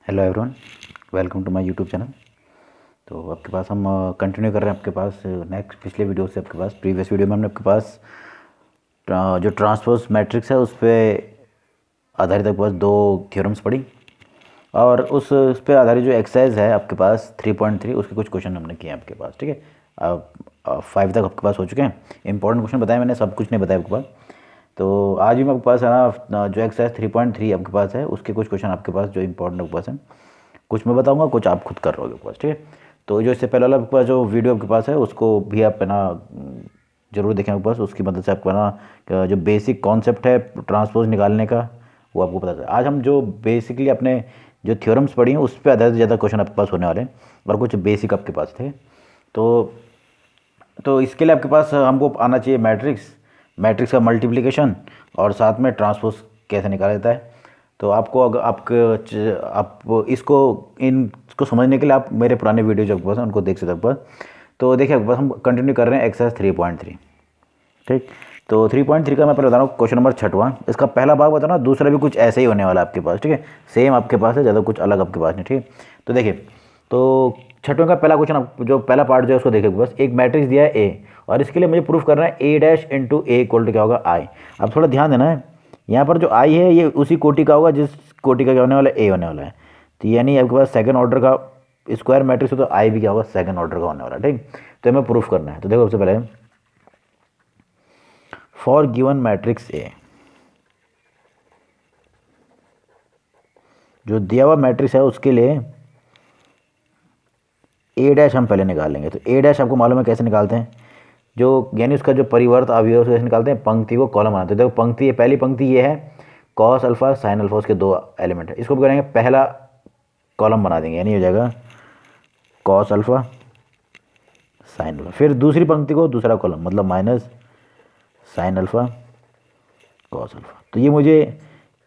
Hello everyone, welcome to my YouTube channel. तो आपके पास हम कंटिन्यू कर रहे हैं आपके पास नेक्स्ट पिछले वीडियो से। आपके पास प्रीवियस वीडियो में हमने आपके पास जो ट्रांसपोज मैट्रिक्स है उस पर आधारित आपके पास दो थ्योरम्स पढ़ी, और उस पर आधारित जो एक्सरसाइज है आपके पास 3.3 उसके कुछ क्वेश्चन हमने किए हैं आपके पास। ठीक है, अब 5 तक आपके पास हो चुके हैं। इंपॉर्टेंट क्वेश्चन बताए मैंने, सब कुछ नहीं बताया आपके पास। तो आज भी मैं आपके पास है ना, जो एक्सरसाइज 3.3 आपके पास है उसके कुछ क्वेश्चन आपके पास जो इंपॉर्टेंट आपके पास हैं, कुछ मैं बताऊंगा, कुछ आप खुद कर रहे हो आपके पास। ठीक है, तो जो इससे पहले वाला आपके पास जो वीडियो आपके पास है उसको भी आप है ना जरूर देखें आपके पास। उसकी मदद से आपको है ना जो बेसिक कॉन्सेप्ट है ट्रांसपोज निकालने का वो आपको पता चले। आज हम जो बेसिकली अपने जो थ्योरम्स पढ़ी हैं उस पर आधारित ज़्यादा क्वेश्चन आपके पास होने वाले हैं, और कुछ बेसिक आपके पास थे। तो इसके लिए आपके पास हमको आना चाहिए मैट्रिक्स, मैट्रिक्स का मल्टीप्लिकेशन, और साथ में ट्रांसपोज कैसे निकाला जाता है। तो आपको अगर आप इसको इनको समझने के लिए आप मेरे पुराने वीडियो जो आपके पास हैं उनको देख सकते हैं आपके पास। तो देखिए आपके पास हम कंटिन्यू कर रहे हैं एक्सरसाइज 3.3। ठीक, तो 3.3 का मैं पहले बता रहा हूँ क्वेश्चन नंबर 6वां। इसका पहला भाग बता रहा हूँ, दूसरा भी कुछ ऐसे ही होने वाला है आपके पास। ठीक है, सेम आपके पास है, ज़्यादा कुछ अलग आपके पास नहीं। ठीक है, तो देखिए, तो 6वें का पहला क्वेश्चन, जो पहला पार्ट जो है उसको देखिए। बस एक मैट्रिक्स दिया है ए, और इसके लिए मुझे प्रूफ करना है A dash into A equal to क्या होगा, आई। अब थोड़ा ध्यान देना है, यहाँ पर जो आई है ये उसी कोटि का होगा जिस कोटि का क्या होने वाला है, ए होने वाला है। तो यानी आपके पास सेकंड ऑर्डर का स्क्वायर मैट्रिक्स हो तो आई भी क्या होगा, सेकंड ऑर्डर का होने वाला है। ठीक, तो हमें प्रूफ करना है। तो देखो सबसे पहले फॉर गिवन मैट्रिक्स ए, जो दिया हुआ मैट्रिक्स है उसके लिए ए डैश हम पहले निकाल लेंगे। तो ए डैश आपको मालूम है कैसे निकालते हैं, जो यानी उसका जो परिवर्त अवयव उसको कैसे निकालते हैं, पंक्ति को कॉलम बनाते हैं। देखो पंक्ति, पहली पंक्ति ये है कॉस अल्फा साइन अल्फा, उसके दो एलिमेंट है। इसको करेंगे पहला कॉलम बना देंगे, यानी हो जाएगा कॉस अल्फा साइन अल्फा। फिर दूसरी पंक्ति को दूसरा कॉलम, मतलब minus sine alpha cos alpha. तो ये मुझे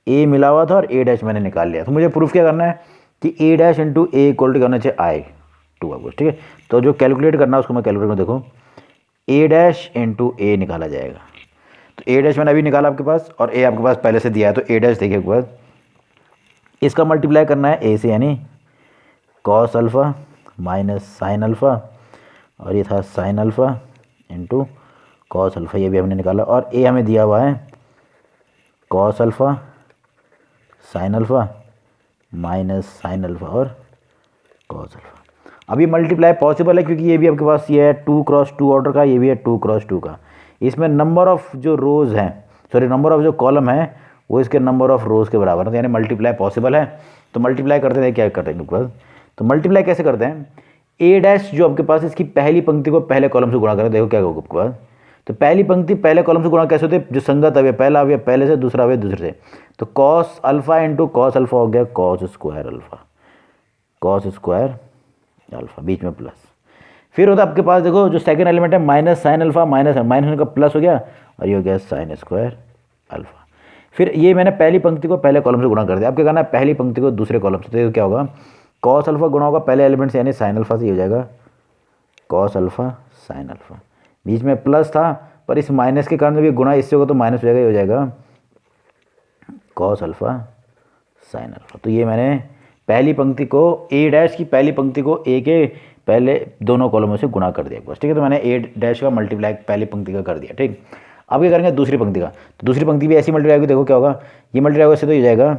ए मिला हुआ था और ए डैश मैंने निकाल लिया। तो मुझे प्रूफ क्या करना है कि A dash into A equal to करना चाहिए आई टू आपको। ठीक है, तो जो कैलकुलेट करना है उसको मैं कैलकुलेट में देखो, ए डैश इंटू ए निकाला जाएगा। तो ए डैश मैंने अभी निकाला आपके पास, और ए आपके पास पहले से दिया है। तो ए डैश देखिए आपके पास, इसका मल्टीप्लाई करना है ए से, यानी cos alpha minus sine alpha, और ये था sign alpha into cos alpha, ये भी हमने निकाला। और ए हमें दिया हुआ है cos alpha sine alpha minus sine alpha और कॉस अल्फ़ा। अब ये मल्टीप्लाई पॉसिबल है क्योंकि ये भी आपके पास ये है 2x2 ऑर्डर का, ये भी है 2x2 का। इसमें नंबर ऑफ जो रोज़ हैं, सॉरी नंबर ऑफ जो कॉलम है वो इसके नंबर ऑफ रोज़ के बराबर है, तो यानी मल्टीप्लाई पॉसिबल है। तो मल्टीप्लाई करते हैं, क्या करते हैं आपके पास, तो मल्टीप्लाई कैसे करते हैं, ए डैश जो आपके पास इसकी पहली पंक्ति को पहले कॉलम से गुणा करें। देखो क्या होगा आपके पास, तो पहली पंक्ति पहले कॉलम से गुणा कैसे होते हैं, जो संगत अवयव, पहला अवयव पहले से, दूसरा अवयव दूसरे से। तो cos alpha into cos alpha हो गया cos square alpha, cos square alpha, बीच में प्लस। फिर होता है आपके पास, देखो जो सेकंड एलिमेंट है minus sine alpha, minus minus का प्लस हो गया, और ये हो गया साइन स्क्वायर अल्फ़ा। फिर ये मैंने पहली पंक्ति को पहले कॉलम से गुणा कर दिया। आपके करना है पहली पंक्ति को दूसरे कॉलम से। तो क्या होगा, कॉस अल्फ़ा गुणा होगा पहले एलिमेंट से यानी साइन अल्फ़ा से, ये हो जाएगा कॉस अल्फ़ा साइन अल्फ़ा। बीच में प्लस था पर इस माइनस के कारण जब ये गुणा इससे होगा तो माइनस हो जाएगा, ये हो जाएगा कॉस अल्फ़ा साइन अल्फ़ा। तो ये मैंने पहली पंक्ति को, ए डैश की पहली पंक्ति को ए के पहले दोनों कॉलमों से गुणा कर दिया बस। ठीक है, तो मैंने ए डैश का मल्टीप्लाई पहली पंक्ति का कर दिया। ठीक, अब क्या करेंगे दूसरी पंक्ति का, तो दूसरी पंक्ति भी ऐसी मल्टीप्लाई होगी। देखो क्या होगा, ये मल्टीप्लाई होगा इससे, तो ये जाएगा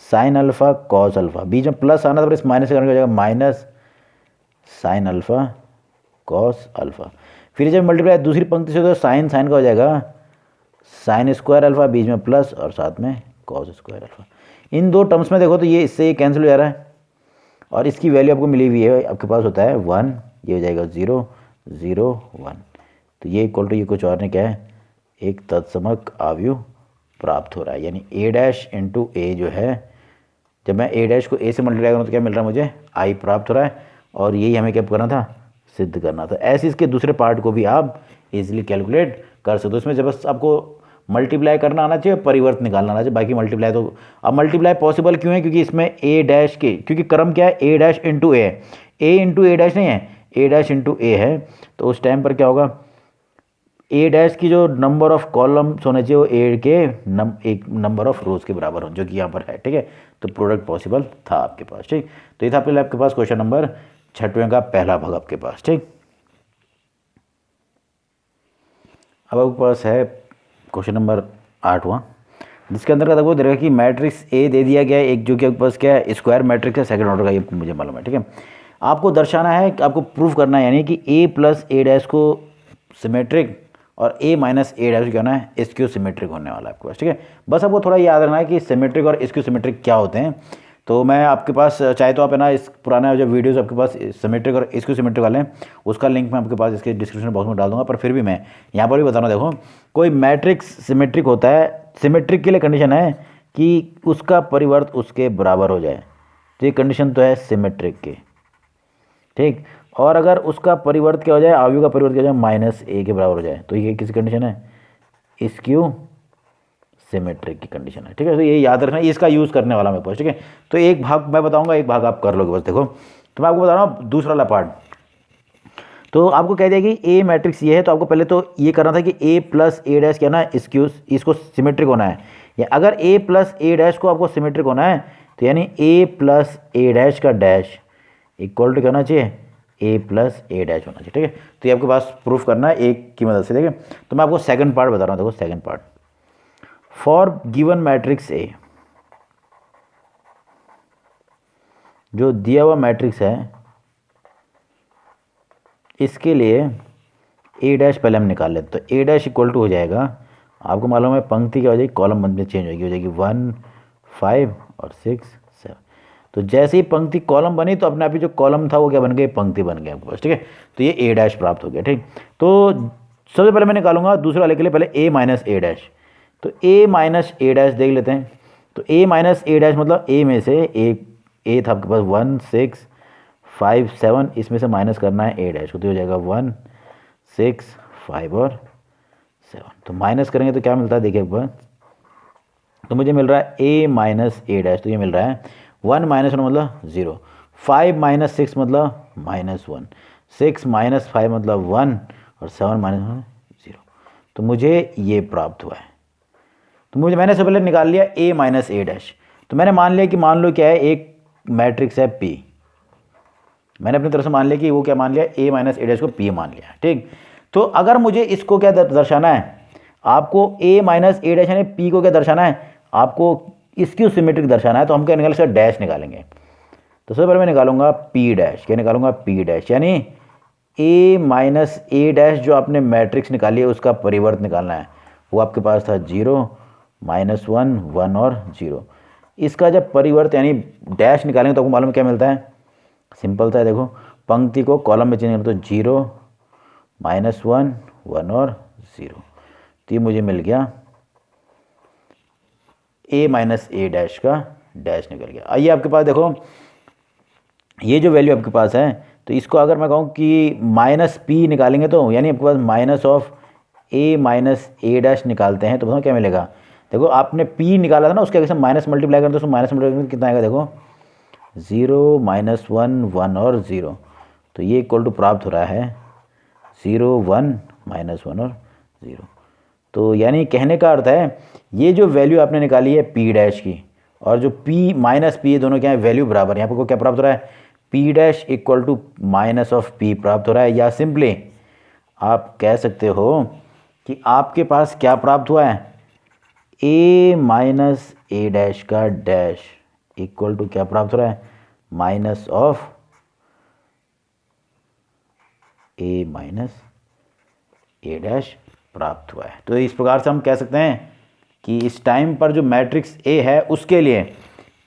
साइन अल्फ़ा कॉस अल्फ़ा, बीच में प्लस आना तो इस माइनस से करके हो जाएगा minus sine alpha cos alpha. फिर जब मल्टीप्लाई दूसरी पंक्ति से तो साइन साइन का हो जाएगा साइन स्क्वायर अल्फ़ा, बीच में प्लस और साथ में कॉस स्क्वायर अल्फ़ा। इन दो टर्म्स में देखो तो ये इससे कैंसिल हो जा रहा है, और इसकी वैल्यू आपको मिली हुई है, आपके पास होता है 1, ये हो जाएगा 0 0 1। तो ये इक्वल टू ये कुछ और नहीं, क्या है, एक तत्समक अवयव प्राप्त हो रहा है। यानी ए डैश इंटू ए जो है, जब मैं ए डैश को ए से मल्टीप्लाई करूँ तो क्या मिल रहा है मुझे, आई प्राप्त हो रहा है। और यही हमें क्या करना था, सिद्ध करना था। ऐसे इसके दूसरे पार्ट को भी आप इजीली कैलकुलेट कर सकते हो। इसमें जब बस आपको मल्टीप्लाई करना आना चाहिए, परिवर्त निकालना आना चाहिए, बाकी मल्टीप्लाई तो। अब मल्टीप्लाई पॉसिबल क्यों है, क्योंकि इसमें ए डैश के, क्योंकि क्रम क्या है, ए डैश इंटू ए है, ए इंटू ए डैश नहीं है, ए डैश इंटू ए है। तो उस टाइम पर क्या होगा, ए डैश की जो नंबर ऑफ कॉलम्स होने चाहिए वो ए के एक नंबर ऑफ रोज के बराबर हो, जो कि यहाँ पर है। ठीक है, तो प्रोडक्ट पॉसिबल था आपके पास। ठीक, तो ये था आपके पास क्वेश्चन नंबर 6वें का पहला भाग आपके पास। ठीक, अब आपके पास है क्वेश्चन नंबर 8वां, जिसके अंदर का देखो दे रहा है कि मैट्रिक्स ए दे दिया गया है एक, जो कि आपके पास क्या है, स्क्वायर मैट्रिक्स है, सेकंड ऑर्डर का, ये मुझे मालूम है। ठीक है, आपको दर्शाना है, आपको प्रूफ करना है, यानी कि ए प्लस ए डैश को सिमेट्रिक और ए माइनस ए डैश क्या होना है, स्क्यू सिमेट्रिक होने वाला है आपके पास। ठीक है, बस आपको थोड़ा याद रखना है कि सिमेट्रिक और स्क्यू सिमेट्रिक क्या होते हैं। तो मैं आपके पास चाहे तो आप है ना, इस पुराना जो वीडियोस आपके पास सिमेट्रिक और स्क्यू सिमेट्रिक वाले हैं, उसका लिंक मैं आपके पास इसके डिस्क्रिप्शन बॉक्स में डाल दूंगा, पर फिर भी मैं यहाँ पर भी बता रहा हूँ। देखो, कोई मैट्रिक्स सिमेट्रिक होता है, सिमेट्रिक के लिए कंडीशन है कि उसका परिवर्त उसके बराबर हो जाए, तो ये कंडीशन तो है सिमेट्रिक की। ठीक, और अगर उसका परिवर्त क्या हो जाए, आयु का परिवर्त क्या हो जाए, माइनस ए के बराबर हो जाए, तो ये किसी कंडीशन है, स्क्यू सिमेट्रिक की कंडीशन है। ठीक है, तो ये याद रखना, इसका यूज़ करने वाला मैं पास। ठीक है, तो एक भाग मैं बताऊंगा, एक भाग आप कर लोगे बस। देखो, तो मैं आपको बता रहा हूँ दूसरा वाला पार्ट। तो आपको कह दिया कि ए मैट्रिक्स ये है, तो आपको पहले तो ये करना था कि ए प्लस ए डैश क्या ना, इसको सिमेट्रिक होना है। या अगर ए प्लस ए डैश को आपको सिमेट्रिक होना है, तो यानी ए प्लस ए डैश का डैश इक्वल टू क्या होना चाहिए, ए प्लस ए डैश होना चाहिए। ठीक है, तो ये आपके पास प्रूफ करना है एक की मदद से। ठीक है, तो मैं आपको सेकंड पार्ट बता रहा हूँ। देखो, second part, for given matrix A, जो दिया हुआ मैट्रिक्स है इसके लिए ए डैश पहले हम निकाल लेते, तो ए डैश इक्वल टू हो जाएगा, आपको मालूम है पंक्ति क्या हो जाएगी, कॉलम में चेंज हो जाएगी 1 5 और 6 7। तो जैसे ही पंक्ति कॉलम बनी, तो अपने आप ही जो कॉलम था वो क्या बन गया, पंक्ति बन गया आपके पास। ठीक है, तो ये ए डैश प्राप्त हो गया। ठीक, तो सबसे पहले मैं निकालूंगा दूसरे वाले के लिए पहले ए माइनस ए डैश, तो ए माइनस ए डैश देख लेते हैं। तो ए माइनस ए डैश मतलब ए में से ए था आपके पास 1 6 5 7, इसमें से माइनस करना है ए डैश को, तो हो जाएगा 1 6 5 और 7। तो माइनस करेंगे तो क्या मिलता है, देखिए एक बार, तो मुझे मिल रहा है ए माइनस ए डैश, तो ये मिल रहा है 1 माइनस 1 मतलब 0, 5 माइनस 6 मतलब -1, 6 माइनस 5 मतलब 1 और 7 माइनस 0। तो मुझे ये प्राप्त हुआ है। तो मैंने सबसे पहले निकाल लिया ए माइनस ए डैश। तो मैंने मान लिया कि मान लो क्या है, एक मैट्रिक्स है पी, मैंने अपनी तरफ से मान लिया कि वो क्या मान लिया, ए माइनस ए डैश को पी मान लिया। ठीक, तो अगर मुझे इसको क्या दर्शाना है, आपको ए माइनस ए डैश यानी पी को क्या दर्शाना है, आपको स्क्यू सिमेट्रिक दर्शाना है, तो हम क्या निकालेंगे, डैश निकालेंगे। तो सबसे पहले मैं निकालूंगा पी डैश, क्या निकालूंगा, पी डैश, यानी ए माइनस ए डैश जो आपने मैट्रिक्स निकाली है उसका परिवर्त निकालना है। वो आपके पास था 0 -1 1 और 0। इसका जब परिवर्त यानी डैश निकालेंगे तो आपको मालूम क्या मिलता है, सिंपल सा है। देखो, पंक्ति को कॉलम में चेंज करें तो 0 -1 1 और 0, तो ये मुझे मिल गया ए माइनस ए डैश का डैश निकल गया। आइए आपके पास देखो, ये जो वैल्यू आपके पास है, तो इसको अगर मैं कहूँ कि माइनस पी निकालेंगे, तो यानी आपके पास minus of A minus A dash निकालते हैं, तो बताओ क्या मिलेगा। देखो, आपने पी निकाला था ना, उसके अगर माइनस मल्टीप्लाई करें तो उसमें माइनस मल्टीप्लाई कितना आएगा, देखो 0 -1 1 और 0, तो ये इक्वल टू प्राप्त हो रहा है 0 1 -1 और 0। तो यानी कहने का अर्थ है, ये जो वैल्यू आपने निकाली है पी डैश की, और जो पी माइनस पी, दोनों क्या है, वैल्यू बराबर। यहाँ पर क्या प्राप्त हो रहा है, P dash equal to minus of P प्राप्त हो रहा है। या सिंपली आप कह सकते हो कि आपके पास क्या प्राप्त हुआ है, ए माइनस ए डैश का डैश इक्वल टू क्या प्राप्त हो रहा है, minus of A minus A dash प्राप्त हुआ है। तो इस प्रकार से हम कह सकते हैं कि इस टाइम पर जो मैट्रिक्स ए है उसके लिए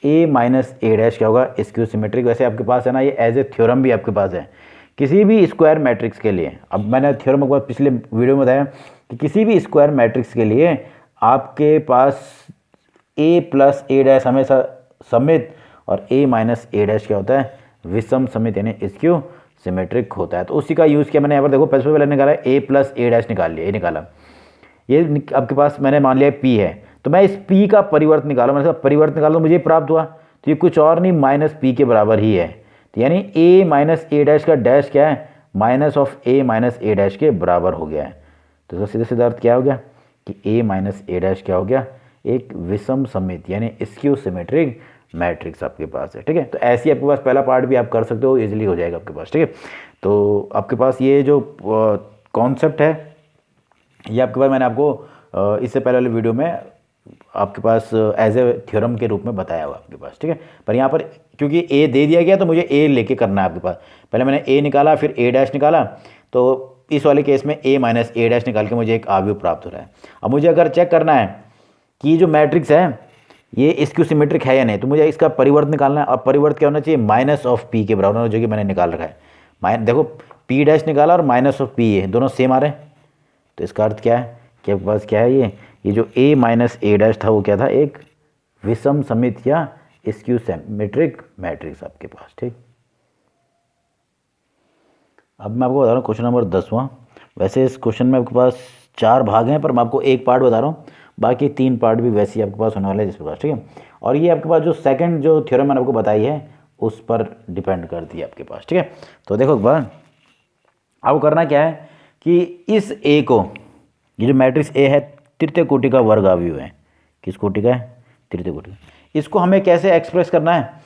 ए माइनस ए डैश क्या होगा, स्क्यू सिमेट्रिक। वैसे आपके पास है ना, ये एज ए थ्योरम भी आपके पास है किसी भी स्क्वायर मैट्रिक्स के लिए। अब मैंने थ्योरम को पिछले वीडियो में बताया कि किसी भी स्क्वायर मैट्रिक्स के लिए आपके पास ए प्लस ए डैश हमेशा समित और ए माइनस ए डैश क्या होता है, विषम समित यानी स्क्यू सिमेट्रिक होता है। तो उसी का यूज़ किया मैंने यहाँ पर। देखो, पहले निकाला ए प्लस ए डैश निकाल लिया, ये निकाला, ये आपके पास मैंने मान लिया पी है, तो मैं इस पी का परिवर्त निकाला, मैंने परिवर्त निकाला तो मुझे प्राप्त हुआ, तो ये कुछ और नहीं माइनस पी के बराबर ही है। तो यानी ए माइनस ए डैश का डैश क्या है, minus of A minus A dash के बराबर हो गया है। तो इसका सीधा सीधा अर्थ क्या हो गया कि a माइनस ए डैश क्या हो गया, एक विषम समित यानी स्क्यू सिमेट्रिक मैट्रिक्स आपके पास है। ठीक है, तो ऐसे ही आपके पास पहला पार्ट भी आप कर सकते हो, इजीली हो जाएगा आपके पास। ठीक है, तो आपके पास ये जो कॉन्सेप्ट है ये आपके पास मैंने आपको इससे पहले वाले वीडियो में आपके पास एज ए थ्योरम के रूप में बताया हुआ आपके पास। ठीक है, पर यहाँ पर क्योंकि ए दे दिया गया तो मुझे ए लेके करना है आपके पास। पहले मैंने ए निकाला, फिर ए डैश निकाला, तो इस वाले केस में ए माइनस ए डैश निकाल के मुझे एक आव्यूह प्राप्त हो रहा है। अब मुझे अगर चेक करना है कि जो मैट्रिक्स है ये स्क्यू सिमेट्रिक है या नहीं, तो मुझे इसका परिवर्त निकालना है। और परिवर्त क्या होना चाहिए, माइनस ऑफ पी के बराबर, जो कि मैंने निकाल रखा है। देखो पी डैश निकाला और माइनस ऑफ पी है, दोनों सेम आ रहे हैं। तो इसका अर्थ क्या है कि आपके पास क्या है, ये जो a माइनस ए डैश था वो क्या था, एक विषम समित या स्क्यू सिमेट्रिक मैट्रिक्स आपके पास। ठीक, अब मैं आपको बता रहा हूँ क्वेश्चन नंबर 10वां। वैसे इस क्वेश्चन में आपके पास 4 भाग हैं, पर मैं आपको एक पार्ट बता रहा हूँ, बाकी 3 पार्ट भी वैसे ही आपके पास होने वाले हैं जिस प्रकार। ठीक है, और ये आपके पास जो सेकंड जो थ्योरम मैंने आपको बताई है उस पर डिपेंड करती है आपके पास। ठीक है, तो देखो एक बार आपको करना क्या है कि इस ए को, ये जो मैट्रिक्स ए है तृतीय कोटि का वर्ग अवयव है। किस कोटि का है, तृतीय कोटि। इसको हमें कैसे एक्सप्रेस करना है,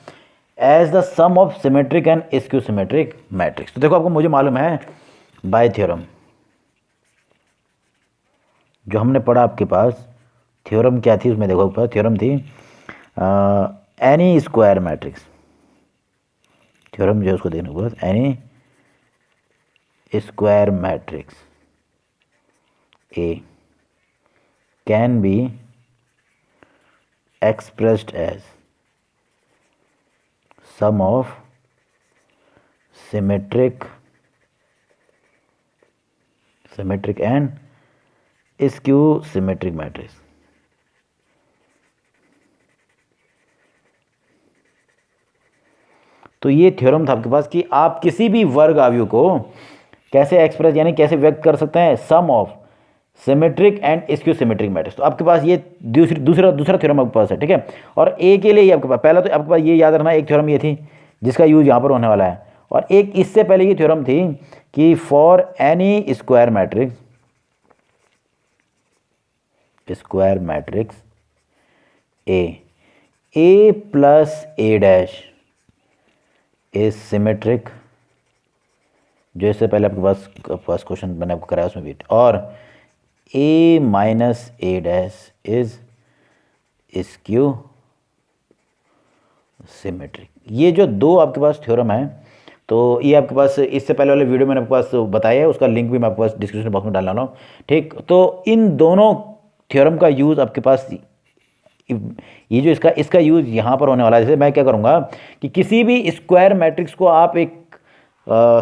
as the sum of symmetric and skew symmetric matrix. तो देखो आपको मुझे मालूम है बाय थ्योरम, जो हमने पढ़ा आपके पास थ्योरम क्या थी उसमें, देखो आपके पास थ्योरम थी एनी स्क्वायर मैट्रिक्स। थ्योरम जो है उसको देखने के बाद N E square matrix A can be expressed as sum of symmetric and skew symmetric matrix। तो ये थ्योरम था आपके पास कि आप किसी भी वर्ग अवयव को कैसे एक्सप्रेस यानी कैसे व्यक्त कर सकते हैं, sum of symmetric and skew symmetric matrix. तो आपके पास ये दूसरा थ्योरम आपके पास है। ठीक है, और ए के लिए ही आपके पास पहला तो आपके पास ये याद रखना, एक थ्योरम ये थी जिसका यूज यहाँ पर होने वाला है, और एक इससे पहले ये थ्योरम थी कि for N E square matrix A plus A dash is symmetric, जो इससे पहले आपके पास क्वेश्चन मैंने आपको कराया उसमें भी, और a minus A dash is skew symmetric. ये जो दो आपके पास थ्योरम है, तो ये आपके पास इससे पहले वाले वीडियो मैंने आपके पास बताया है, उसका लिंक भी मैं आपके पास डिस्क्रिप्शन बॉक्स में डालने वाला हूँ। ठीक, तो इन दोनों थ्योरम का यूज़ आपके पास ये जो इसका यूज़ यहाँ पर होने वाला है। जैसे मैं क्या करूँगा कि किसी भी स्क्वायर मैट्रिक्स को आप एक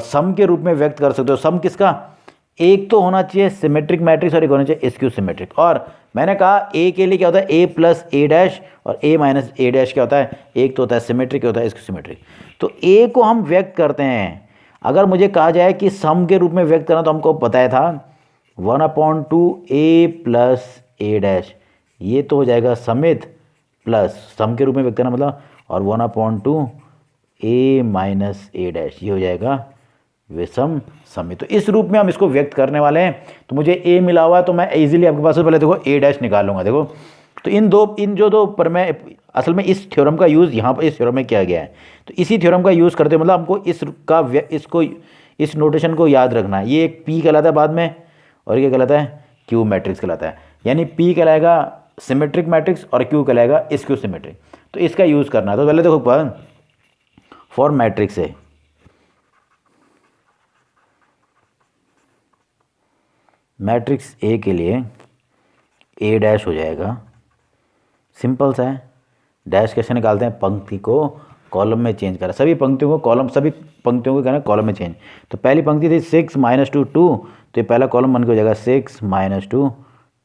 सम के रूप में व्यक्त कर सकते हो। सम किसका, एक तो होना चाहिए सिमेट्रिक मैट्रिक्स और एक होना चाहिए स्क्यू सिमेट्रिक। और मैंने कहा ए के लिए क्या होता है, ए प्लस ए डैश, और ए माइनस ए डैश क्या होता है, एक तो होता है सिमेट्रिक, होता है स्क्यू सिमेट्रिक। तो ए को हम व्यक्त करते हैं, अगर मुझे कहा जाए कि सम के रूप में व्यक्त करना, तो हमको बताया था 1/2 ए प्लस ए डैश, ये तो हो जाएगा समित प्लस सम के रूप में व्यक्त करना मतलब, और 1/2 ए माइनस ए डैश, ये हो जाएगा विषम समित। तो इस रूप में हम इसको व्यक्त करने वाले हैं। तो मुझे ए मिला हुआ है, तो मैं इजीली आपके पास से पहले देखो ए डैश निकालूंगा। देखो तो इन दो पर मैं असल में इस थ्योरम का यूज़ यहाँ पर इस थ्योरम में किया गया है। तो इसी थ्योरम का यूज़ करते मतलब हमको इस नोटेशन को याद रखना है। ये एक पी कहलाता है बाद में, और ये कहलाता है क्यू मैट्रिक्स कहलाता है। यानी पी कहलाएगा सिमेट्रिक मैट्रिक्स और क्यू कहलाएगा स्क्यू सिमेट्रिक। तो इसका यूज़ करना है। तो पहले देखो फॉर मैट्रिक्स है, मैट्रिक्स ए के लिए ए डैश हो जाएगा, सिंपल सा है। डैश कैसे निकालते हैं, पंक्ति को कॉलम में चेंज करें, सभी पंक्तियों को कहना कॉलम में चेंज। तो पहली पंक्ति थी 6 - 2 2, तो ये पहला कॉलम बन के हो जाएगा 6 - 2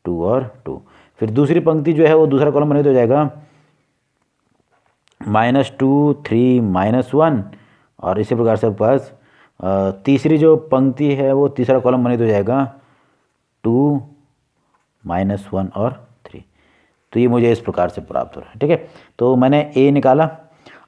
2 और 2। फिर दूसरी पंक्ति जो है वो दूसरा कॉलम बने तो हो जाएगा -2 3 -1, और इसी प्रकार से आपके पास तीसरी जो पंक्ति है वो तीसरा कॉलम बने तो हो जाएगा 2 -1 और 3। तो ये मुझे इस प्रकार से प्राप्त हो रहा है। ठीक है, तो मैंने ए निकाला।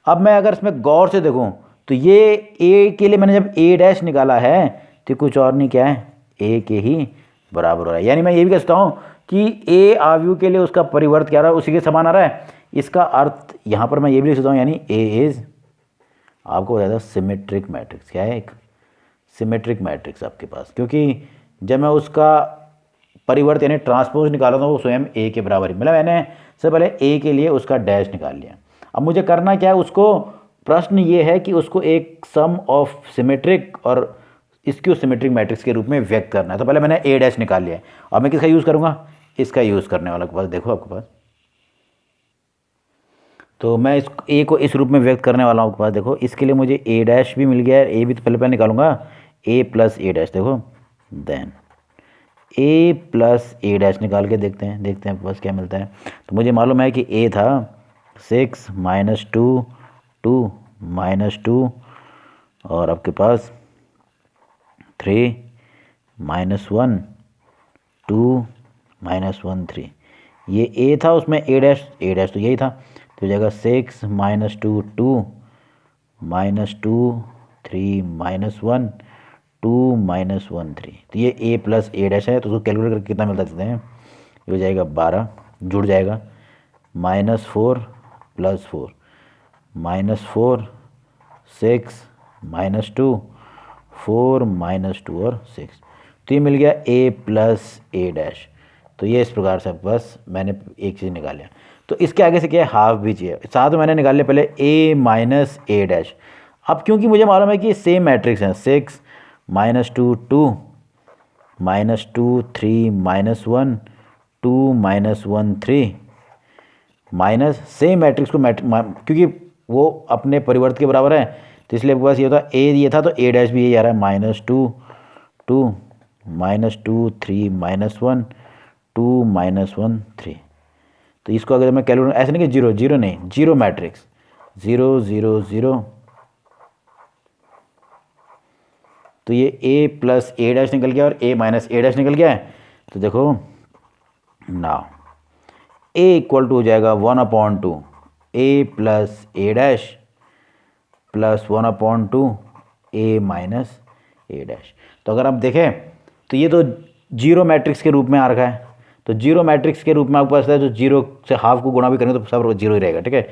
अब मैं अगर इसमें गौर से देखूं तो ये ए के लिए मैंने जब ए डैश निकाला है तो कुछ और नहीं क्या है, ए के ही बराबर हो रहा है। यानी मैं ये भी कह सकता हूँ कि ए आव्यूह के लिए उसका परिवर्त क्या आ रहा है, उसी के समान आ रहा है। इसका अर्थ यहाँ पर मैं ये भी लिख सकता हूँ, यानी ए इज, आपको बताया था सिमेट्रिक मैट्रिक्स। क्या है? एक सिमेट्रिक मैट्रिक्स आपके पास, क्योंकि जब मैं उसका परिवर्त यानी ट्रांसपोज निकाला था वो स्वयं ए के बराबर ही, मतलब मैंने सबसे पहले ए के लिए उसका डैश निकाल लिया। अब मुझे करना क्या है, उसको प्रश्न ये है कि उसको एक सम ऑफ सिमेट्रिक और इसक्यू सिमेट्रिक मैट्रिक्स के रूप में व्यक्त करना है। तो पहले मैंने ए डैश निकाल लिया है। अब मैं किसका यूज़ करूँगा? इसका यूज़ करने वाला के पास, देखो आपके पास, तो मैं इस ए को इस रूप में व्यक्त करने वाला हूँ आपके पास। देखो इसके लिए मुझे ए डैश भी मिल गया है, ए भी तो पहले निकालूंगा, ए प्लस ए डैश। देखो then A plus A dash निकाल के देखते हैं आपके पास क्या मिलता है। तो मुझे मालूम है कि ए था 6 माइनस 2 2 माइनस 2 और आपके पास 3 माइनस 1 2 माइनस 1 3, ये ए था, उसमें ए डैश तो यही था, तो जगह 6 माइनस 2 2 माइनस 2 3 माइनस 1 2 माइनस 1 3, तो ये ए प्लस ए डैश है। तो उसको कैलकुलेट करके कितना मिलता सकते हैं, ये हो जाएगा 12, जुड़ जाएगा, minus 4 plus 4 minus 4 6 minus 2 4 minus 2 और 6, तो ये मिल गया ए प्लस ए डैश। तो ये इस प्रकार से बस मैंने एक चीज़ निकाल लिया। तो इसके आगे से क्या है, हाफ भी चाहिए, साथ में मैंने निकाल लिया पहले ए माइनस ए डैश। अब क्योंकि मुझे मालूम है कि सेम मैट्रिक्स हैं, 6 minus 2 2 minus 2 3 minus 1 2 minus 1 3 minus same matrix को क्योंकि वो अपने परिवर्त के बराबर है, तो इसलिए आपके पास ये होता, ए ये था तो ए डैश भी यही आ रहा है, माइनस 2 2 माइनस 2 3 माइनस 1 2 माइनस 1 3। तो इसको अगर मैं कैलकुलेट, ऐसे नहीं कि जीरो जीरो नहीं, जीरो मैट्रिक्स, 0 0 0, तो ये ए प्लस ए डैश निकल गया और ए माइनस ए डैश निकल गया है। तो देखो नाउ ए इक्वल टू हो जाएगा 1/2 ए plus A dash plus 1/2 A minus A dash. तो अगर आप देखें तो ये तो जीरो मैट्रिक्स के रूप में आ रखा है, तो जीरो मैट्रिक्स के रूप में आपके पास है, तो जीरो से हाफ को गुणा भी करेंगे तो सब जीरो ही रहेगा, ठीक है।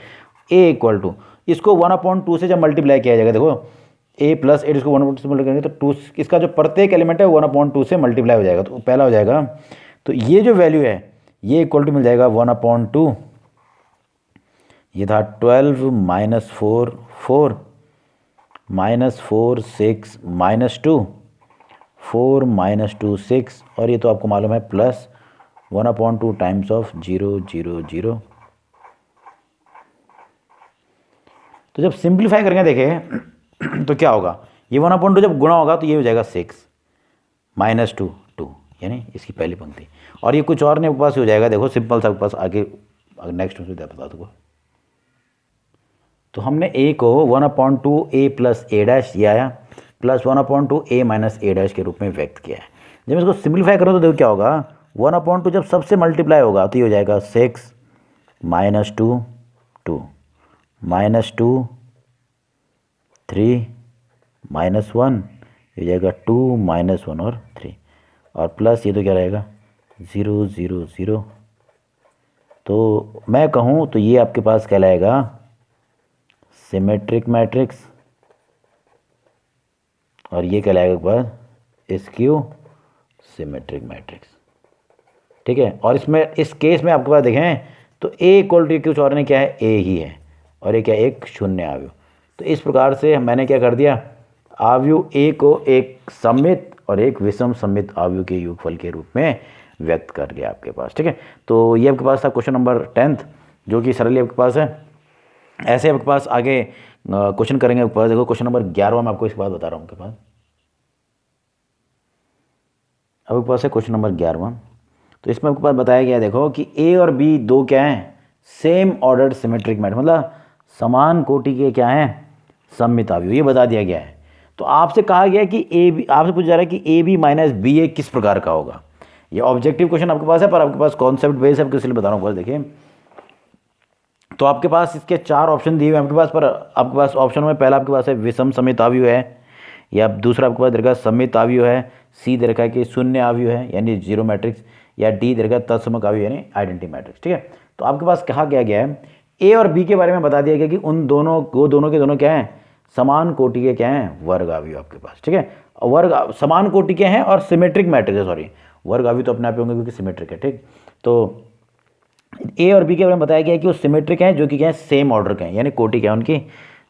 ए इक्वल टू, इसको 1/2 से जब मल्टीप्लाई किया जाएगा, देखो ए प्लस ए इसको 1/2 से मल्टीप्लाई करेंगे तो 2, इसका जो प्रत्येक एलिमेंट है 1/2 से मल्टीप्लाई हो जाएगा। तो पहला हो जाएगा, तो ये जो वैल्यू है ये इक्वल टू मिल जाएगा 1/2, ये था 12 माइनस 4 4 माइनस 4 6 माइनस 2 4 माइनस 2 6, और ये तो आपको मालूम है प्लस 1/2 टाइम्स ऑफ 0 0 0। तो जब सिंप्लीफाई करके देखें तो क्या होगा, ये 1/2 जब गुणा होगा तो ये हो जाएगा 6 माइनस 2 2, यानी इसकी पहली पंक्ति, और ये कुछ और नहीं आपके पास हो जाएगा। देखो सिंपल सा आपके पास आगे नेक्स्ट में बता दूँगा। तो हमने ए को 1/2 ए प्लस ए डैश ये आया plus 1/2 A minus A dash के रूप में व्यक्त किया है। जब इसको सिंप्लीफाई करो तो देखो क्या होगा, 1/2 जब सबसे मल्टीप्लाई होगा तो ये हो जाएगा 6 माइनस 2 2 माइनस 2 3 माइनस 1, ये हो जाएगा 2 माइनस 1 और 3, और प्लस ये तो क्या रहेगा 0 0 0। तो मैं कहूँ तो ये आपके पास कहलाएगा सिमेट्रिक मैट्रिक्स, और ये कहलाएगा एक बार स्क्यू सिमेट्रिक मैट्रिक्स, ठीक है। और इसमें इस केस में आपके पास देखें तो ए इक्वल टू कुछ और नहीं क्या है, ए ही है, और ये क्या एक शून्य आव्यूह। तो इस प्रकार से मैंने क्या कर दिया, आव्यूह ए को एक सममित और एक विषम सममित आव्यूह के योगफल के रूप में व्यक्त कर दिया आपके पास, ठीक है। तो ये आपके पास था क्वेश्चन नंबर 10th, जो कि सरली आपके पास है। ऐसे आपके पास आगे क्वेश्चन करेंगे आपके पास। देखो क्वेश्चन नंबर 11 मैं आपको इस बात बता रहा हूँ आपके पास। अब आपके पास है क्वेश्चन नंबर 11, तो इसमें आपके पास बताया गया है देखो कि ए और बी दो क्या हैं, सेम ऑर्डर्ड सिमेट्रिक मैट्रिक्स, मतलब समान कोटि के क्या हैं, सममित आव्यूह, ये बता दिया गया है। तो आपसे कहा गया है कि ए बी, आपसे पूछा जा रहा है कि ए बी माइनस बी ए किस प्रकार का होगा। ये ऑब्जेक्टिव क्वेश्चन आपके पास है, पर आपके पास कॉन्सेप्ट बेस है, इसलिए बता रहा हूँ। देखिए तो आपके पास इसके 4 ऑप्शन दिए हुए हैं आपके पास, पर आपके पास ऑप्शन में पहला आपके पास है विषम सममित आव्यूह है, या दूसरा आपके पास रहेगा सममित आव्यूह है, सी दे रखा है कि शून्य अवयव है यानी जीरो मैट्रिक्स, या डी दे रखा है तत्समक अवयव यानी आइडेंटिटी मैट्रिक्स। ठीक है, तो आपके पास कहा गया है ए और बी के बारे में बता दिया गया कि उन दोनों वो दोनों के दोनों क्या हैं, समान कोटि के क्या हैं, वर्ग अवयव आपके पास। ठीक है, वर्ग समान कोटि के हैं और सिमेट्रिक मैट्रिक्स है, सॉरी वर्ग अवयव तो अपने आप ही होंगे क्योंकि सिमेट्रिक है। ठीक, तो ए और बी के बारे में बताया गया है कि वो सिमेट्रिक हैं, जो कि क्या है, सेम ऑर्डर के हैं यानी कोटि क्या है उनकी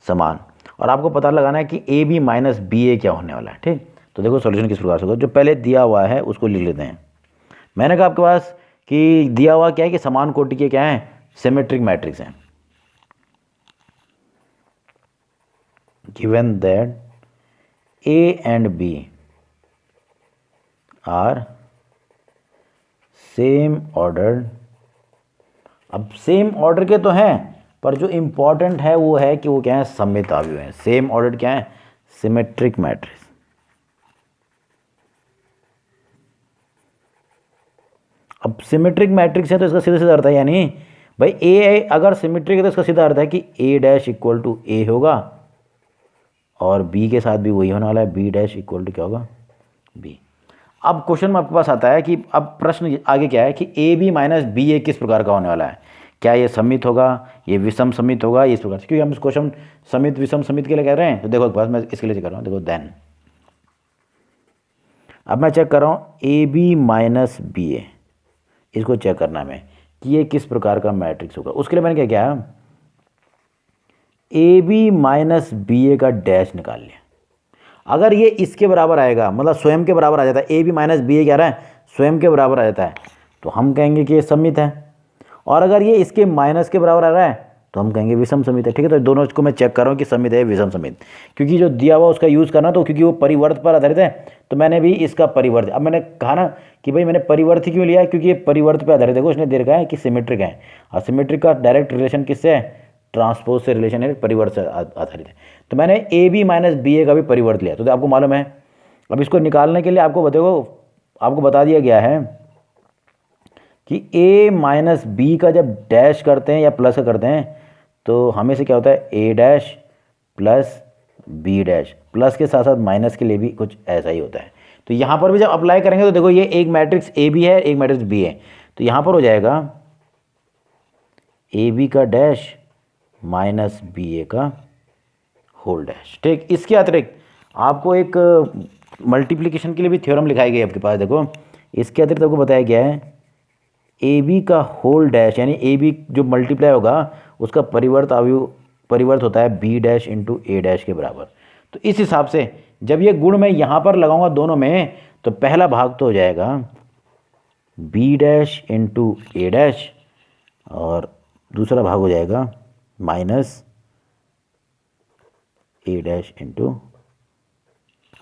समान। और आपको पता लगाना है कि ए बी माइनस बी ए क्या होने वाला है। ठीक, तो देखो सॉल्यूशन किस प्रकार से होगा, जो पहले दिया हुआ है उसको लिख लेते हैं। मैंने कहा आपके पास कि दिया हुआ क्या है कि समान कोटि के क्या है, सिमेट्रिक मैट्रिक्स हैं। Given that A and B are same order, अब सेम ऑर्डर के तो हैं पर जो इम्पॉर्टेंट है वो है कि वो क्या है, सममित अवयव है। सेम ऑर्डर क्या है, सिमेट्रिक मैट्रिक्स। अब सिमेट्रिक मैट्रिक्स है तो इसका सीधा सीधा अर्थ है, यानी भाई ए अगर सिमेट्रिक है तो इसका सीधा अर्थ है कि ए डैश इक्वल टू ए होगा और बी के साथ भी वही होने वाला है, बी डैश इक्वल टू क्या होगा, बी। अब क्वेश्चन में आपके पास आता है कि अब प्रश्न आगे क्या है कि ए बी माइनस बी ए किस प्रकार का होने वाला है, क्या ये सममित होगा, ये विषम सममित होगा, इस प्रकार से, क्योंकि हम इस क्वेश्चन समित विषम समित के लिए कह रहे हैं। तो देखो एक बात मैं इसके लिए चेक कर रहा हूँ, देखो देन अब मैं चेक कर रहा हूँ ए बी माइनस बी ए, इसको चेक करना है मैं कि ये किस प्रकार का मैट्रिक्स होगा। उसके लिए मैंने क्या किया, ए बी माइनस बी ए का डैश निकाल लिया। अगर ये इसके बराबर आएगा, मतलब स्वयं के बराबर आ जाता है, ए बी माइनस बी ए क्या रहा है, स्वयं के बराबर आ जाता है, तो हम कहेंगे कि ये सममित है। और अगर ये इसके माइनस के बराबर आ रहा है तो हम कहेंगे विषम समित है। ठीक है, तो दोनों को मैं चेक कर रहा हूँ कि समित है विषम समित, क्योंकि जो दिया हुआ उसका यूज़ करना, तो क्योंकि वो परिवर्त पर आधारित है तो मैंने भी इसका परिवर्त, अब मैंने कहा ना कि भाई मैंने परिवर्त ही क्यों लिया, क्योंकि ये परिवर्त पर आधारित है। उसने दे रखा है कि सिमेट्रिक है, और सिमेट्रिक का डायरेक्ट रिलेशन किससे है, ट्रांसपोज से रिलेशन है, परिवर्त से आधारित है। तो मैंने ए बी माइनस बी ए का भी परिवर्त लिया, तो आपको मालूम है। अब इसको निकालने के लिए आपको बता दिया गया है कि ए माइनस बी का जब डैश करते हैं या प्लस करते हैं तो हमें से क्या होता है, A dash plus B dash, plus के साथ साथ माइनस के लिए भी कुछ ऐसा ही होता है। तो यहाँ पर भी जब अप्लाई करेंगे तो देखो ये एक मैट्रिक्स ए बी है, एक मैट्रिक्स बी है, तो यहाँ पर हो जाएगा ए बी का डैश माइनस बी ए का होल डैश। ठीक, इसके अतिरिक्त आपको एक मल्टीप्लिकेशन के लिए भी थ्योरम लिखाई गई आपके पास। देखो इसके अतिरिक्त आपको बताया गया है ए बी का होल डैश, यानी ए बी जो मल्टीप्लाई होगा उसका परिवर्त होता है बी डैश इंटू ए डैश के बराबर। तो इस हिसाब से जब ये गुण मैं यहाँ पर लगाऊंगा दोनों में, तो पहला भाग तो हो जाएगा बी डैश इंटू ए डैश और दूसरा भाग हो जाएगा minus A dash into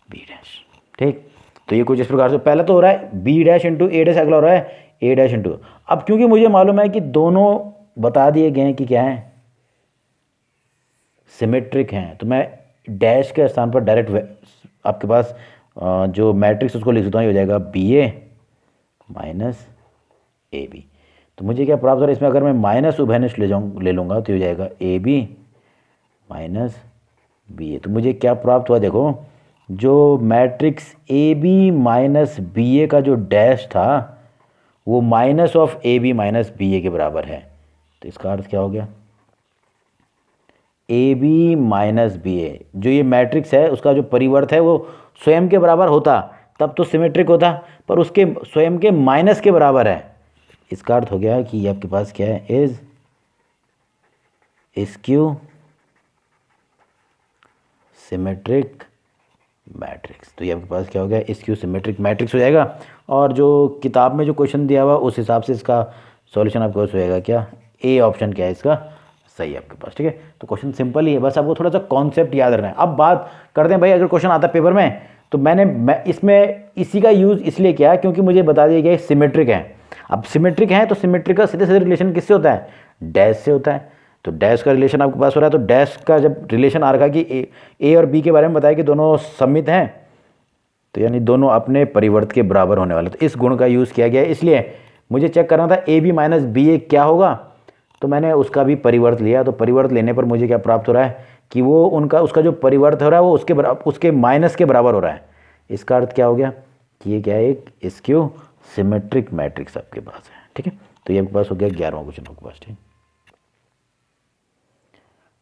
B dash. ठीक, तो ये कुछ इस प्रकार से पहला तो हो रहा है बी डैश इंटू ए डैश, अगला हो रहा है ए डैश इंटू। अब क्योंकि मुझे मालूम है कि दोनों बता दिए गए हैं कि क्या है, सिमेट्रिक हैं, तो मैं डैश के स्थान पर डायरेक्ट आपके पास जो मैट्रिक्स उसको लिख सकता हूँ, ये हो जाएगा B A minus A B. तो मुझे क्या प्राप्त हो रहा है इसमें, अगर मैं माइनस उभयनिष्ठ ले लूँगा तो ये हो जाएगा A B minus B A. तो मुझे क्या प्राप्त हुआ, देखो जो matrix A B minus B A का जो डैश था वो minus of A B minus B A के बराबर है। तो इसका अर्थ क्या हो गया, A B minus B A जो ये मैट्रिक्स है उसका जो परिवर्त है वो स्वयं के बराबर होता तब तो सिमेट्रिक होता, पर उसके स्वयं के माइनस के बराबर है। इसका अर्थ हो गया कि ये आपके पास क्या है, इज स्क्यू सिमेट्रिक मैट्रिक्स। तो ये आपके पास क्या हो गया, स्क्यू सिमेट्रिक मैट्रिक्स हो जाएगा। और जो किताब में जो क्वेश्चन दिया हुआ उस हिसाब से इसका सॉल्यूशन आपको हो जाएगा क्या, ए ऑप्शन क्या है इसका सही है आपके पास। ठीक है, तो क्वेश्चन सिंपल ही है, बस आपको थोड़ा सा कॉन्सेप्ट याद रखना है। अब बात करते हैं भाई, अगर क्वेश्चन आता है पेपर में तो मैं इसमें इसी का यूज़ इसलिए किया क्योंकि मुझे बता दिया गया सिमेट्रिक है। अब सिमेट्रिक है तो सिमेट्रिक का सीधे सीधे रिलेशन किससे होता है, डैश से होता है। तो डैश का रिलेशन आपके पास हो रहा है, तो डैश का जब रिलेशन आ रखा कि ए और बी के बारे में बताया कि दोनों सममित हैं, तो यानी दोनों अपने परिवर्त के बराबर होने वाले, तो इस गुण का यूज़ किया गया है। इसलिए मुझे चेक करना था ए बी माइनस बी ए क्या होगा, तो मैंने उसका भी परिवर्त लिया। तो परिवर्त लेने पर मुझे क्या प्राप्त हो रहा है कि वो उसका जो परिवर्त हो रहा है वो उसके माइनस के बराबर हो रहा है। इसका अर्थ क्या हो गया कि ये क्या है, एक स्क्यू सिमेट्रिक मैट्रिक्स आपके पास है। ठीक है, तो ये आपके पास हो गया 11वां क्वेश्चन आपके पास। ठीक,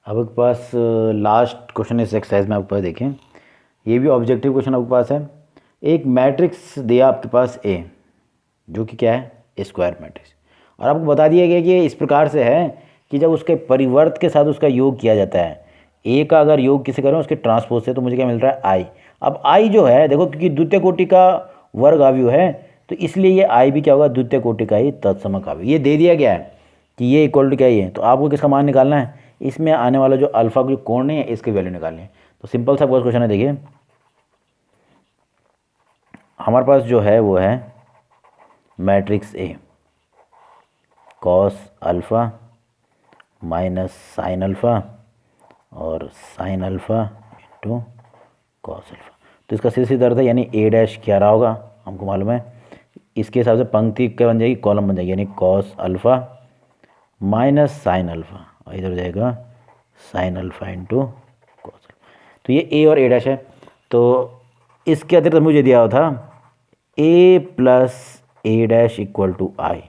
अब आपके पास लास्ट क्वेश्चन इस एक्सरसाइज में आपके पास देखें, ये भी ऑब्जेक्टिव क्वेश्चन आपके पास है। एक मैट्रिक्स दिया आपके पास ए, जो कि क्या है, स्क्वायर मैट्रिक्स, और आपको बता दिया गया कि ये इस प्रकार से है कि जब उसके परिवर्त के साथ उसका योग किया जाता है, ए का अगर योग किसी करें उसके ट्रांसपोज से, तो मुझे क्या मिल रहा है, आई। अब आई जो है देखो, क्योंकि द्वितीय कोटि का वर्ग अवयव है, तो इसलिए ये आई भी क्या होगा, द्वितीय कोटि का ही तत्समक अवयव। ये दे दिया गया है कि ये इक्वल टू क्या ही है, तो आपको किसका मान निकालना है, इसमें आने वाला जो अल्फा का जो कोण है इसकी वैल्यू निकालनी है। तो सिंपल सा क्वेश्चन है, देखिए हमारे पास जो है वो है matrix A, cos alpha minus sine alpha और sine alpha into cos alpha. तो इसका सीधा सीधा अर्थ है, यानी ए डैश क्या रहा होगा हमको मालूम है, इसके हिसाब से पंक्ति क्या बन जाएगी, कॉलम बन जाएगी, यानी cos alpha minus sine alpha, और इधर हो जाएगा sign alpha into cos alpha. तो ये ए और ए डैश है, तो इसके अतिरिक्त मुझे दिया हुआ था A plus A dash equal to I,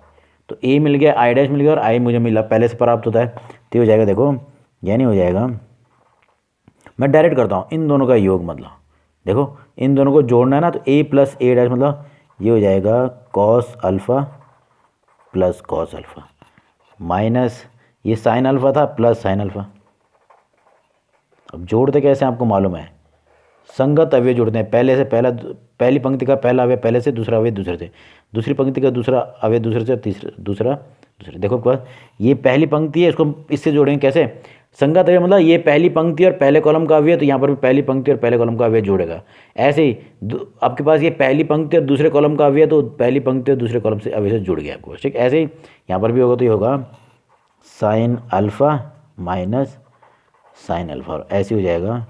तो ए मिल गया, आई डैश मिल गया, और आई मुझे मिला पहले से प्राप्त होता है, तो हो जाएगा, देखो यानी हो जाएगा, मैं डायरेक्ट करता हूँ, इन दोनों का योग मतलब देखो इन दोनों को जोड़ना है ना, तो ए प्लस ए डैश मतलब ये हो जाएगा cos alpha plus cos alpha minus ये साइन अल्फ़ा था प्लस साइन अल्फ़ा। अब जोड़ते कैसे आपको मालूम है, संगत अवयव जोड़ते हैं, पहले से पहला, पहली पंक्ति का पहला अवयव पहले से, दूसरा अवयव दूसरे से, दूसरी पंक्ति का दूसरा अवयव दूसरे से, तीसरा दूसरा दूसरे। देखो क्या, ये पहली पंक्ति है, इसको इससे जोड़ेंगे कैसे, संगत अवयव मतलब ये पहली पंक्ति और पहले कॉलम का अवयव, तो यहाँ पर भी पहली पंक्ति और पहले कॉलम का अवयव जोड़ेगा। ऐसे ही आपके पास ये पहली पंक्ति और दूसरे कॉलम का अवयव, तो पहली पंक्ति और दूसरे कॉलम से अवयव से जुड़ गया आपको। ठीक, ऐसे ही यहाँ पर भी होगा, तो ये होगा sine alpha minus sine alpha, और ऐसे हो जाएगा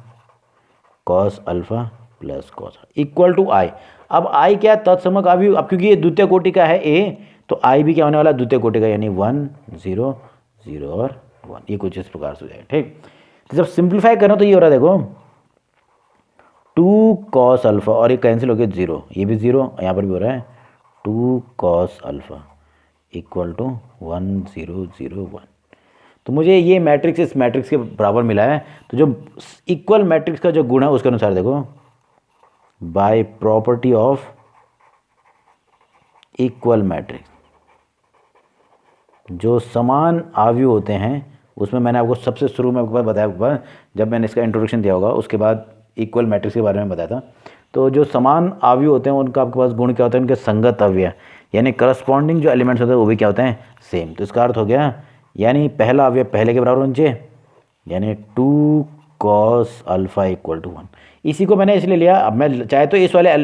cos alpha plus cos equal to I. अब आई क्या है, तत्समक अवयव, अब क्योंकि ये द्वितीय कोटि का है ए, तो आई भी क्या होने वाला है, द्वितीय कोटि का, यानी 1 0 0 और 1, ये कुछ इस प्रकार से हो जाएगा। ठीक, तो जब सिंप्लीफाई करना तो ये हो रहा है, देखो 2 कॉस अल्फ़ा, और ये कैंसिल हो गया 0, ये भी 0, यहाँ पर भी हो रहा है 2 कॉस अल्फ़ा इक्वल टू 1 0 0 1। तो मुझे ये मैट्रिक्स इस मैट्रिक्स के बराबर मिला है, तो जो इक्वल मैट्रिक्स का जो गुण है उसके अनुसार देखो, by property of equal matrix, जो समान अवयव होते हैं उसमें, मैंने आपको सबसे शुरू में आपके पास बताया, आपके पास जब मैंने इसका इंट्रोडक्शन दिया होगा उसके बाद इक्वल मैट्रिक्स के बारे में बताया था। तो जो समान अवयव होते हैं उनका आपके पास गुण क्या होता है, उनके संगत अवयव, यानी करस्पॉन्डिंग जो एलिमेंट्स होते हैं वो भी क्या होते हैं, सेम। तो इसका अर्थ हो गया, यानी पहला अवयव पहले के बराबर होना चाहिए, यानी 2 कॉस अल्फ़ा इक्वल टू 1। इसी को मैंने इसलिए लिया, अब मैं चाहे तो इस वाले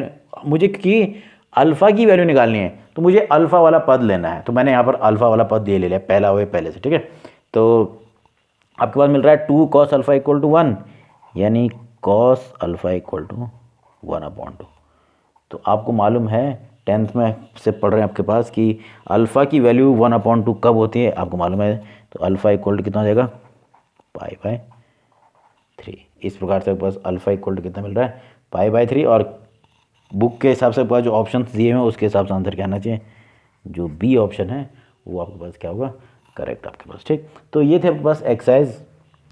मुझे कि अल्फ़ा की वैल्यू निकालनी है, तो मुझे अल्फ़ा वाला पद लेना है, तो मैंने यहाँ पर अल्फ़ा वाला पद ये ले लिया, पहला अवयव पहले से। ठीक है, तो आपके पास मिल रहा है 2 कॉस अल्फ़ा इक्वल टू 1, यानी कॉस अल्फ़ा इक्वल टू 1/2। तो आपको मालूम है 10th में से पढ़ रहे हैं आपके पास कि अल्फ़ा की वैल्यू 1/2 कब होती है, आपको मालूम है, तो अल्फ़ा इक्वल टू कितना हो जाएगा, π/3। इस प्रकार से आपके पास अल्फ़ा इक्वल टू कितना मिल रहा है, π/3, और बुक के हिसाब से आपके पास जो ऑप्शन दिए हुए हैं उसके हिसाब से आंसर क्या आना चाहिए, जो बी ऑप्शन है वो आपके पास क्या होगा, करेक्ट आपके पास। ठीक, तो ये थे आपके पास एक्सरसाइज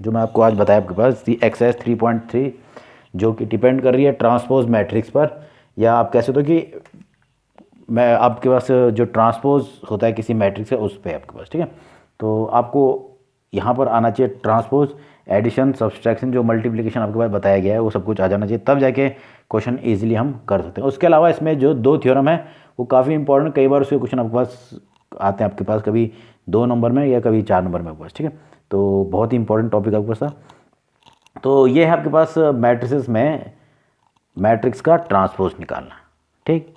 जो मैं आपको आज बताया, आपके पास एक्सरसाइज 3.3, जो कि डिपेंड कर रही है ट्रांसपोज मैट्रिक्स पर, या आप कह सकते हो कि मैं आपके पास जो ट्रांसपोज होता है किसी मैट्रिक्स का उस पर आपके पास। ठीक है, तो आपको यहाँ पर आना चाहिए ट्रांसपोज, एडिशन, सब्सट्रैक्शन, जो मल्टीप्लिकेशन आपके पास बताया गया है वो सब कुछ आ जाना चाहिए, तब जाके क्वेश्चन इजीली हम कर सकते हैं। उसके अलावा इसमें जो 2 थ्योरम है वो काफ़ी इंपॉर्टेंट, कई बार उसके क्वेश्चन आपके पास आते हैं, आपके पास कभी 2 नंबर में या कभी 4 नंबर में आपके पास। ठीक है, तो बहुत ही इंपॉर्टेंट टॉपिक आपके पास था। तो ये है आपके पास मैट्रिसेस में मैट्रिक्स का ट्रांसपोज निकालना। ठीक।